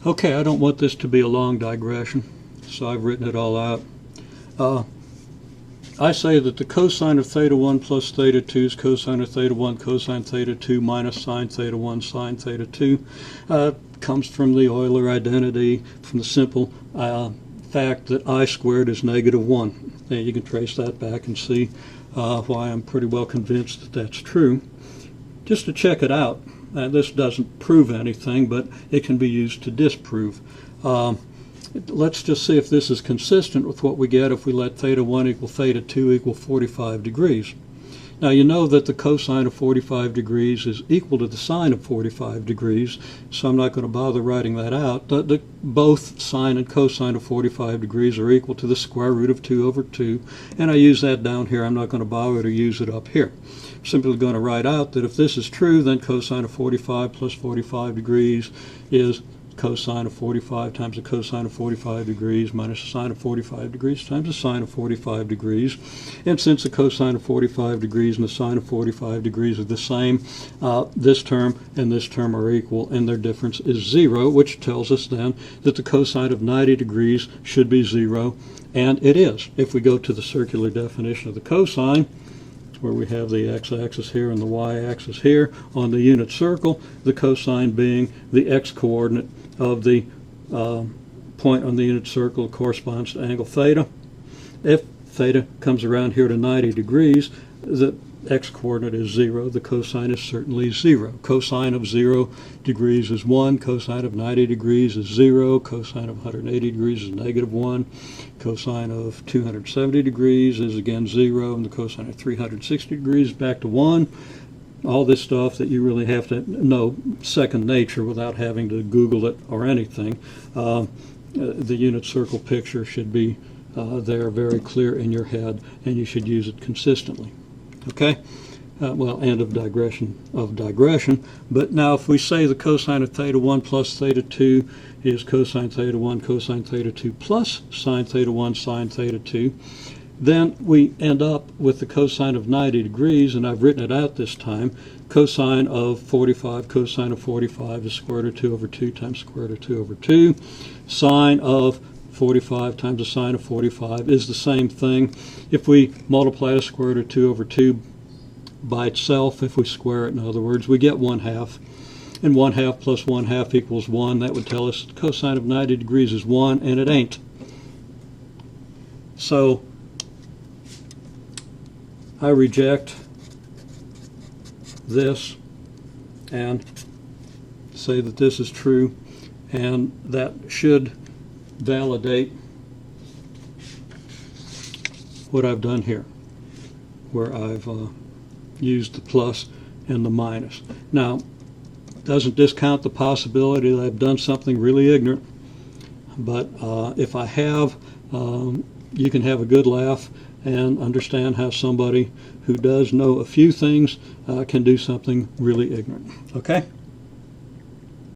Okay, I don't want this to be a long digression, so I've written it all out. I say that the cosine of theta 1 plus theta 2 is cosine of theta 1 cosine theta 2 minus sine theta 1 sine theta 2. Comes from the Euler identity, from the simple fact that I squared is negative 1. And you can trace that back and see why I'm pretty well convinced that that's true. Just to check it out, this doesn't prove anything, but it can be used to disprove. Let's just see if this is consistent with what we get if we let theta 1 equal theta 2 equal 45 degrees. Now you know that the cosine of 45 degrees is equal to the sine of 45 degrees, so I'm not going to bother writing that out. Both sine and cosine of 45 degrees are equal to the square root of 2 over 2, and I use that down here. I'm not going to bother to use it up here. I'm simply going to write out that if this is true, then cosine of 45 plus 45 degrees is cosine of 45 times the cosine of 45 degrees minus the sine of 45 degrees times the sine of 45 degrees. And since the cosine of 45 degrees and the sine of 45 degrees are the same, this term and this term are equal, and their difference is 0, which tells us then that the cosine of 90 degrees should be 0, and it is. If we go to the circular definition of the cosine, where we have the x-axis here and the y-axis here on the unit circle, the cosine being the x-coordinate of the point on the unit circle corresponds to angle theta. If theta comes around here to 90 degrees, the x-coordinate is 0. The cosine is certainly 0. Cosine of 0 degrees is 1. Cosine of 90 degrees is 0. Cosine of 180 degrees is negative 1. Cosine of 270 degrees is again 0. And the cosine of 360 degrees is back to 1. All this stuff that you really have to know second nature without having to Google it or anything. The unit circle picture should be there very clear in your head, and you should use it consistently. Okay? Well, end of digression. But now if we say the cosine of theta 1 plus theta 2 is cosine theta 1 cosine theta 2 plus sine theta 1 sine theta 2, then we end up with the cosine of 90 degrees, and I've written it out this time. Cosine of 45, cosine of 45 is square root of 2 over 2 times square root of 2 over 2. Sine of 45 times the sine of 45 is the same thing. If we multiply the square root of 2 over 2 by itself, if we square it, in other words, we get 1/2. And 1/2 plus 1/2 equals 1. That would tell us the cosine of 90 degrees is 1, and it ain't. So I reject this and say that this is true, and that should validate what I've done here, where I've used the plus and the minus. Now, doesn't discount the possibility that I've done something really ignorant, but if I have, you can have a good laugh and understand how somebody who does know a few things can do something really ignorant. Okay?